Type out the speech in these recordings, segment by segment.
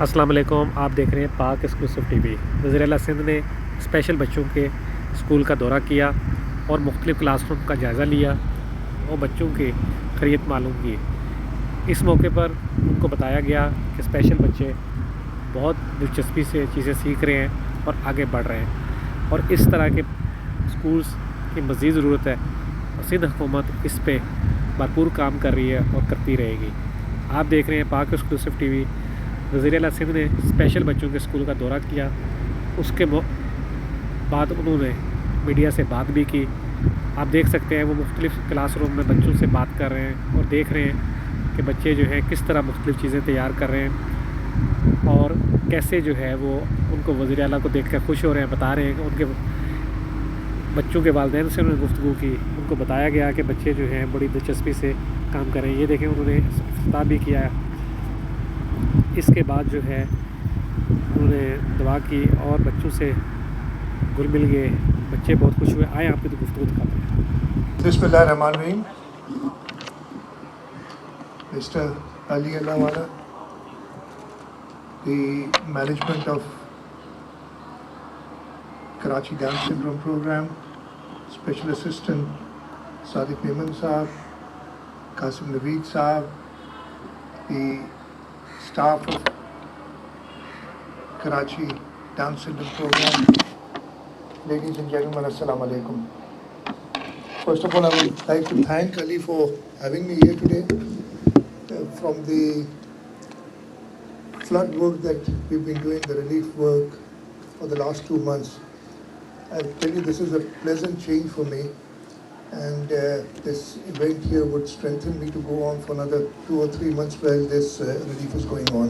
अस्सलाम वालेकुम। आप देख रहे हैं पाक एक्सक्लूसिव टीवी। वज़ीर सिंध ने स्पेशल बच्चों के स्कूल का दौरा किया और मुख्तलिफ़ क्लासरूम का जायज़ा लिया और बच्चों की खैरियत मालूम की। इस मौके पर उनको बताया गया कि स्पेशल बच्चे बहुत दिलचस्पी से चीज़ें सीख रहे हैं और आगे बढ़ रहे हैं और इस तरह के स्कूल्स की मज़ीद ज़रूरत है और सिंध हुकूमत इस पे भरपूर काम कर रही है और करती रहेगी। आप देख रहे हैं पाक एक्सक्लूसिव टीवी। वज़ीर सिंध ने स्पेशल बच्चों के स्कूल का दौरा किया। उसके बाद उन्होंने मीडिया से बात भी की। आप देख सकते हैं वो मुख्तलिफ़ क्लासरूम में बच्चों से बात कर रहे हैं और देख रहे हैं कि बच्चे जो हैं किस तरह मुख्तलिफ़ चीज़ें तैयार कर रहे हैं और कैसे जो है वो उनको वज़ीर आला को देख कर खुश हो रहे हैं। बता रहे हैं कि उनके बच्चों के वालिदैन से उन्होंने गुफ्तगू की। उनको बताया गया कि बच्चे जो हैं बड़ी दिलचस्पी से काम कर रहे हैं। ये देखें उन्होंने खिताब भी किया। इसके बाद जो है उन्होंने दुआ की और बच्चों से घुल मिल गए। बच्चे बहुत खुश हुए। आए आपकी तो गुफ्तगू दिखाते हैं। बिस्मिल्लाहिर्रहमानिर्रहीम। Mr. Ali Allawala, the management of Karachi Down Syndrome Program, Special Assistant Sadiq Memon Saab, Qasim Naveed Saab, the staff of Karachi Down Syndrome Program, ladies and gentlemen, Assalamu alaikum. First of all, I would like to thank Ali for having me here today. From the flood work that we've been doing, the relief work for the last 2 months, I'll tell you this is a pleasant change for me, and this event here would strengthen me to go on for another 2 or 3 months while this relief is going on.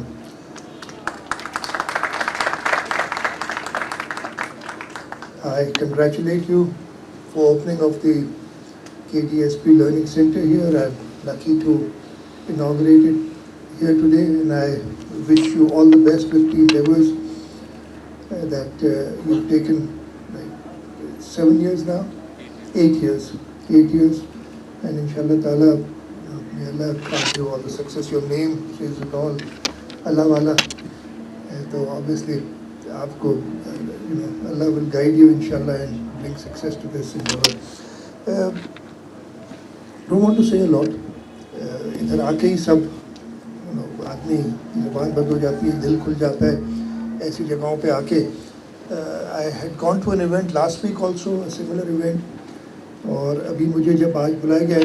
I congratulate you for opening of the KDSP Learning Center here. I'm lucky to inaugurate it here today, and I wish you all the best with the endeavors that you've taken. Like 7 years now, 8 years, and inshallah ta'ala, may Allah grant you all the success. Your name says it all, Allah wala. So obviously, aapko, Allah will guide you inshallah and bring success to this endeavor. Don't want to say a lot. इधर आके ही सब आदमी ज़बान बंद हो जाती है, दिल खुल जाता है ऐसी जगहों पे आके. I had gone to an event last week also, a similar event, और अभी मुझे जब आज बुलाया गया,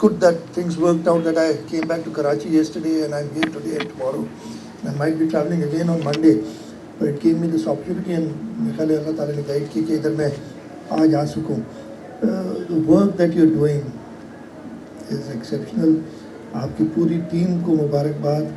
good that things worked out that I came back to Karachi yesterday and I'm here today and tomorrow. I might be traveling again on Monday, but it gave me this opportunity and मेरे ख्याल अल्लाह ताला ने guide की कि इधर मैं आज आ सकूँ. The work that you're doing is exceptional. आपकी पूरी टीम को मुबारकबाद.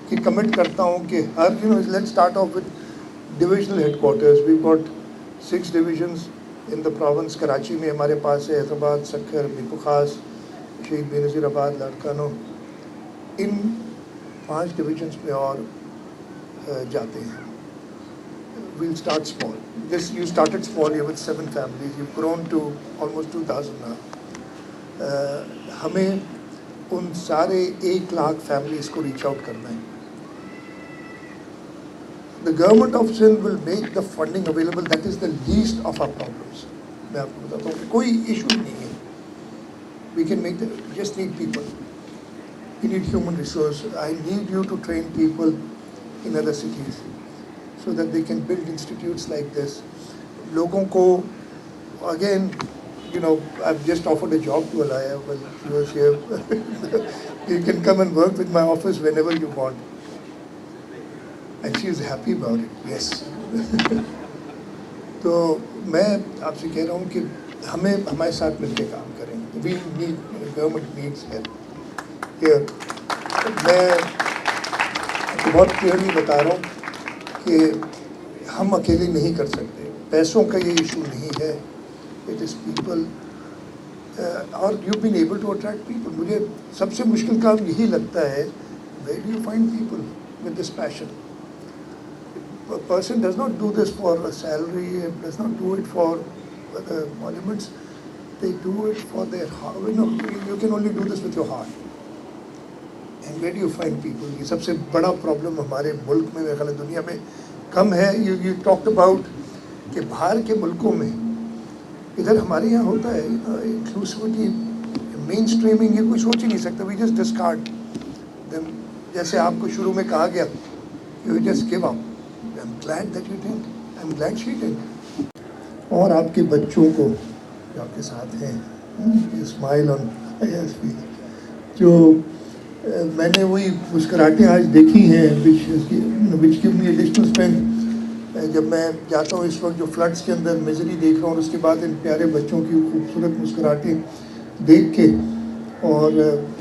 कि कमिट करता हूँ कि हर let's start off with divisional headquarters. We got 6 divisions in the province. Karachi में हमारे पास है हैदराबाद, सक्खर, मीरपुर खास, शहीद बेनज़ीराबाद, लाड़कानो. इन 5 डिविजन्स में और जाते हैं. We'll start small. You started small here with 7 families. You've grown to almost 2,000 now. हमें उन सारे 1 लाख फैमिलीज़ को रीच आउट करना है. the government of Sindh will make the funding available. That is the least of our problems. मैं आपको बताता हूँ कि कोई issue नहीं है. We can make the, just need people. We need human resource. I need you to train people in other cities so that they can build institutes like this. लोगों को, again, you know, I've just offered a job to Alaya. Well, she was here. You can come and work with my office whenever you want. And she is happy about it. Yes. तो मैं आपसे कह रहा हूँ कि हमें हमारे साथ मिलकर काम करें. We need, government needs help. Here, मैं आपको बहुत क्लियरली बता रहा हूँ कि हम अकेले नहीं कर सकते. पैसों का ये इशू नहीं है. It is people. और you've been able to attract people. मुझे सबसे मुश्किल काम यही लगता है. Where do you find people with this passion? A person does not do this for a salary, does not do it for the monuments. They do it for their heart. You know, you can only do this with your heart. And where do you find people? ये सबसे बड़ा problem हमारे मुल्क में, मेरे ख्याल है दुनिया में कम है. You talked about कि बाहर के मुल्कों में, इधर हमारे यहाँ होता है inclusivity, mainstreaming, ये कोई सोच ही नहीं सकता. We just discard them. जैसे आपको शुरू में कहा गया, you just give up. I'm glad that you did. I'm glad she did. और आपके बच्चों को जो आपके साथ हैं, स्माइल ऑन जो मैंने वही मुस्कुराहटें आज देखी हैं, which give me additional strength. जब मैं जाता हूँ इस वक्त जो फ्लड्स के अंदर मिजरी देख रहा हूँ और उसके बाद इन प्यारे बच्चों की खूबसूरत मुस्कुराहटें देख के, और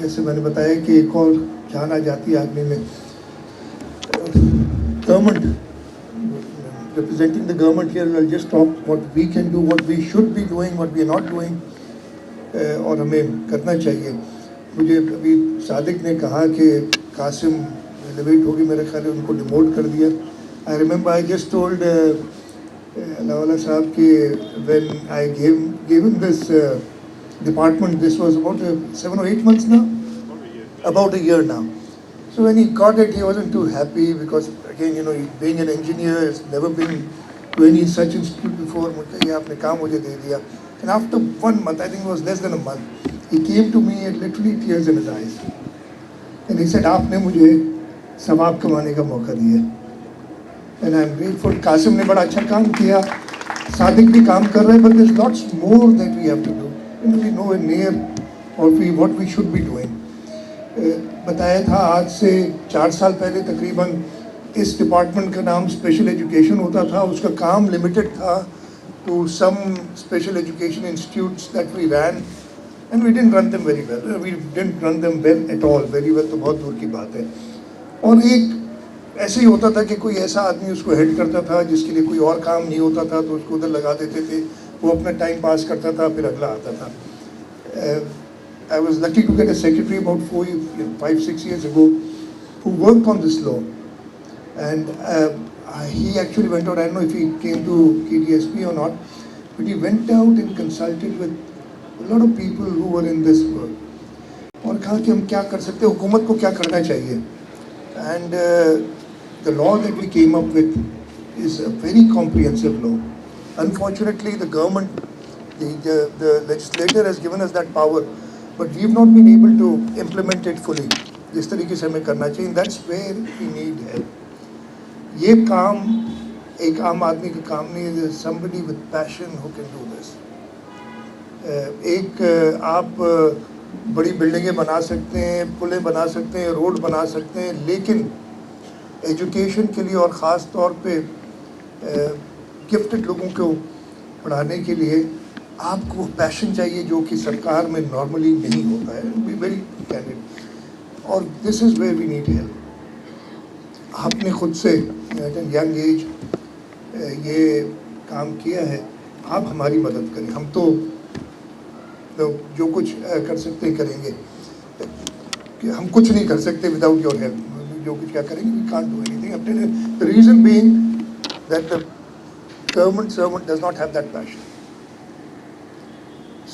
जैसे मैंने बताया कि एक और जान आ जाती है आदमी में. Government, representing the government here, will just talk what we can do, what we should be doing, what we are not doing, और हमें करना चाहिए. मुझे अभी सादिक ने कहा कि कासिम एलिवेट होगी, मेरे ख्याल है उनको डिमोट कर दिया. I remember I just told Lawala साहब कि when I gave him this department, this was about 7 or 8 months now, about a year now. So when he got it, he wasn't too happy because, again, you know, being an engineer, has never been to any such institute before. ये आपने काम मुझे दे दिया. And after 1 month, I think it was less than a month, he came to me and literally tears in his eyes. And he said, आपने मुझे सवाब कमाने का मौका दिया. And I'm grateful. कासिम ने बड़ा अच्छा काम किया. सादिक भी काम कर रहे हैं, but there's lots more that we have to do. You know, we know near or what we should be doing. बताया था आज से 4 साल पहले तकरीबन इस डिपार्टमेंट का नाम स्पेशल एजुकेशन होता था. उसका काम लिमिटेड था to some special education institutes that we ran, and we didn't run them very well. We didn't run them well at all. Very well तो बहुत दूर की बात है. और एक ऐसे ही होता था कि कोई ऐसा आदमी उसको हेड करता था जिसके लिए कोई और काम नहीं होता था, तो उसको उधर लगा देते थे. वो अपना टाइम पास करता था, फिर अगला आता था. I was lucky to get a secretary about 5-6 years ago who worked on this law, and he actually went out. I don't know if he came to KDSP or not, but he went out and consulted with a lot of people who were in this work. और कहा कि हम क्या कर सकते हैं, हुकूमत को क्या करना चाहिए. And the law that we came up with is a very comprehensive law. Unfortunately, the government, the legislator has given us that power, but we have not been able to implement it fully. जिस तरीके से हमें करना चाहिए. That's where we need help. ये काम एक आम आदमी का काम नहीं है. Somebody with passion who can do this. एक आप बड़ी बिल्डिंगें बना सकते हैं, पुलें बना सकते हैं, रोड बना सकते हैं, लेकिन एजुकेशन के लिए और ख़ास तौर पे गिफ्टेड लोगों को पढ़ाने के लिए आपको पैशन चाहिए, जो कि सरकार में नॉर्मली नहीं होता है. Be very candid. और this is where we need help. आपने खुद से एट एन यंग एज ये काम किया है. आप हमारी मदद करें. हम तो जो कुछ कर सकते हैं करेंगे. हम कुछ नहीं कर सकते विदाउट योर हेल्प. जो कुछ क्या करेंगे, we can't do anything. The reason being that the government servant does not have that passion.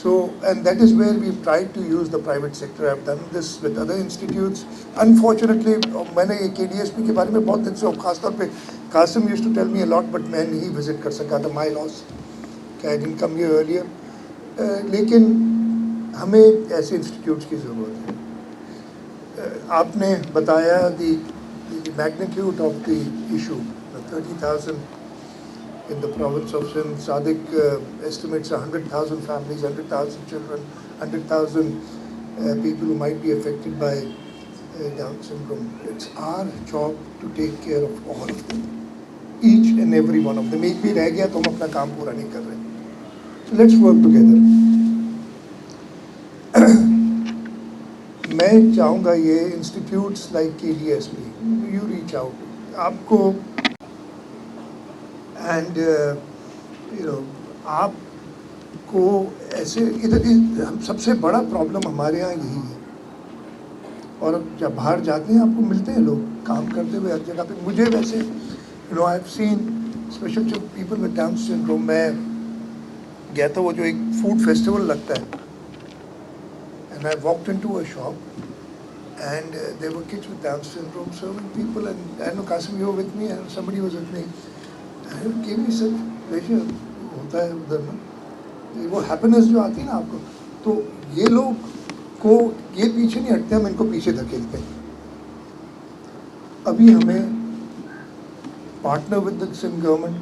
So, and that is where we've tried to use the private sector. I've done this with other institutes. Unfortunately, मैंने ये KDSP के बारे में बहुत दिन से, खासतौर पे Qasim used to tell me a lot, but मैं नहीं visit कर सका था, my loss, I didn't come here earlier. लेकिन हमें ऐसे institutes की ज़रूरत है. आपने बताया the magnitude of the issue, the 30,000 in the province of Sindh. Sadiq estimates 100,000 families, 100,000 children, 100,000 people who might be affected by Down syndrome. It's our job to take care of all of them, each and every one of them. एक भी रह गया तो हम अपना काम पूरा नहीं कर रहे. So let's work together. मैं चाहूँगा ये institutes like KDSP, you reach out. आपको and आपको ऐसे इधर हम सबसे बड़ा प्रॉब्लम हमारे यहाँ यही है. और जब बाहर जाते हैं आपको मिलते हैं लोग काम करते हुए हर जगह पे. मुझे वैसे आई हैव सीन स्पेशल जो पीपल विद डाउन सिंड्रोम. मैं गया था वो जो एक फूड फेस्टिवल लगता है, and I walked into a shop and there were kids with Down syndrome serving people, and I know Qasim, you were with me and somebody was with me. And it gave me such pleasure. होता है उधर ना वो happiness जो आती है ना आपको. तो ये लोग को ये पीछे नहीं हटते, हम इनको पीछे धकेलते हैं. अभी हमें partner with the Sindh government.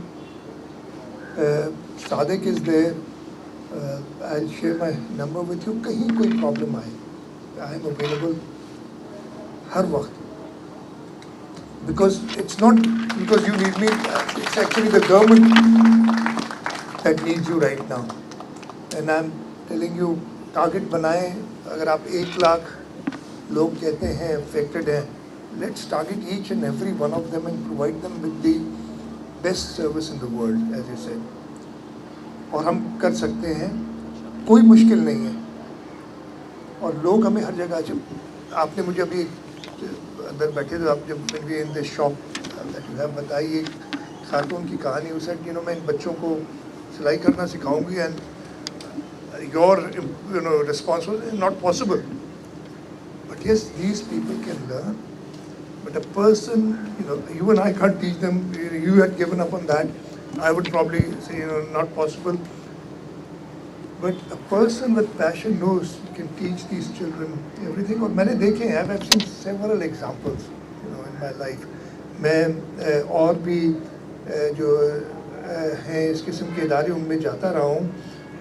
Sadiq is there. I will share my number with you. कहीं कोई प्रॉब्लम आए, आई एम अवेलेबल हर वक्त. Because it's not because you need me, it's actually the government that needs you right now. And I'm telling you, target बनाएं. अगर आप 1 लाख लोग कहते हैं affected हैं, let's target each and every one of them and provide them with the best service in the world, as you said. और हम कर सकते हैं, कोई मुश्किल नहीं है. और लोग हमें हर जगह, जब आपने मुझे अभी अंदर बैठे थे, आप जब in this shop that you have बताई एक खातून की कहानी. उस सेड मैं इन बच्चों को सिलाई करना सिखाऊंगी and your response was not possible. But yes, these people can learn. But a person, you and I can't teach them. You had given up on that. I would probably say not possible. But a person with passion knows you can teach these children everything. और मैंने देखे हैं, I've seen several examples, in my life. मैं और भी जो हैं इस किस्म के इदारे उनमें जाता रहा हूँ,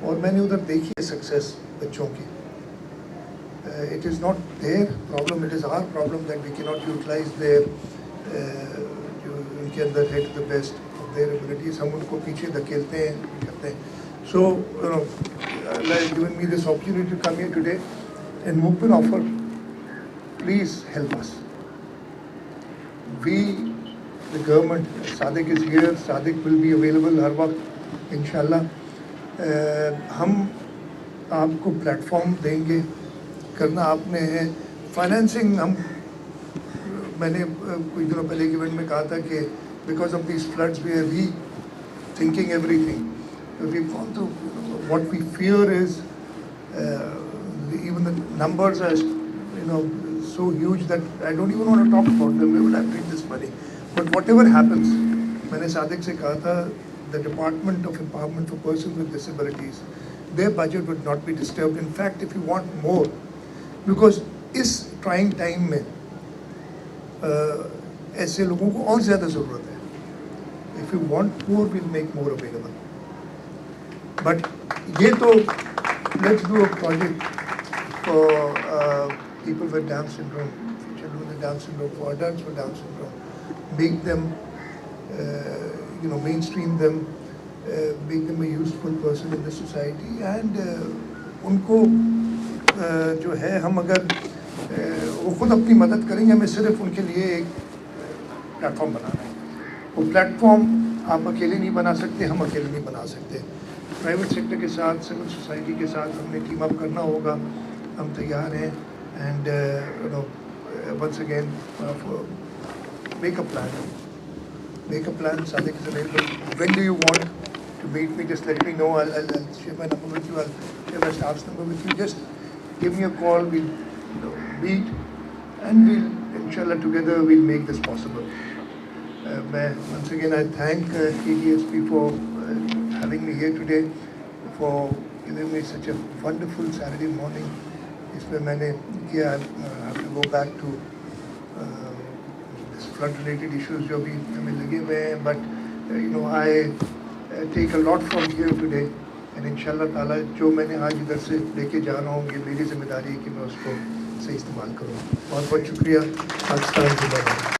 और मैंने उधर देखी है सक्सेस बच्चों की. It is not their problem, it is our problem that we cannot utilize their जो उनके अंदर है the best of their abilities. हम उनको पीछे धकेलते हैं, करते हैं. So, giving me this opportunity to come here today and open offer, please help us. We, the government, Sadiq is here, Sadiq will be available हर वक्त इंशाल्लाह. हम आपको प्लेटफॉर्म देंगे. करना आपने है. फाइनेंसिंग हम, मैंने कुछ दिनों पहले एक इवेंट में कहा था कि because of these floods we are rethinking everything. We've gone through, what we fear is even the numbers are so huge that I don't even want to talk about them. Where will I bring this money? But whatever happens, मैंने सादिक से कहा था, the Department of Empowerment for Persons with Disabilities, their budget would not be disturbed. In fact, if you want more, because इस trying time में ऐसे लोगों को और ज़्यादा ज़रूरत है. If you want more, we'll make more available. But ये तो let's do a project for people with Down syndrome, children with Down syndrome, for adults with Down syndrome. Make them, mainstream them, make them a useful person in the society. And उनको जो है, हम अगर वो खुद अपनी मदद करेंगे, हमें सिर्फ उनके लिए एक प्लेटफॉर्म बनाना है. वो प्लेटफॉर्म आप अकेले नहीं बना सकते, हम अकेले नहीं बना सकते. प्राइवेट सेक्टर के साथ, सिविल सोसाइटी के साथ हमने टीम अप करना होगा. हम तैयार हैं. And once again make a plan. Sadik is available. When do you want? to meet me, just let me know. I'll share my number with you. I'll share my staff's number with you. Just give me a call. We'll meet, and we'll, inshallah, together we'll make this possible. Once again, I thank KDSP for having me here today, for giving me such a wonderful Saturday morning. इसमें मैंने किया, I have to go back to this flood-related issues जो भी हमें लगे हुए हैं, but I take a lot from here today, and इंशाल्लाह ताला जो मैंने आज इधर से लेके जा रहा हूँ, ये मेरी जिम्मेदारी है कि मैं उसको सही इस्तेमाल करूँ. बहुत बहुत शुक्रिया. पाकिस्तान जिंदाबाद.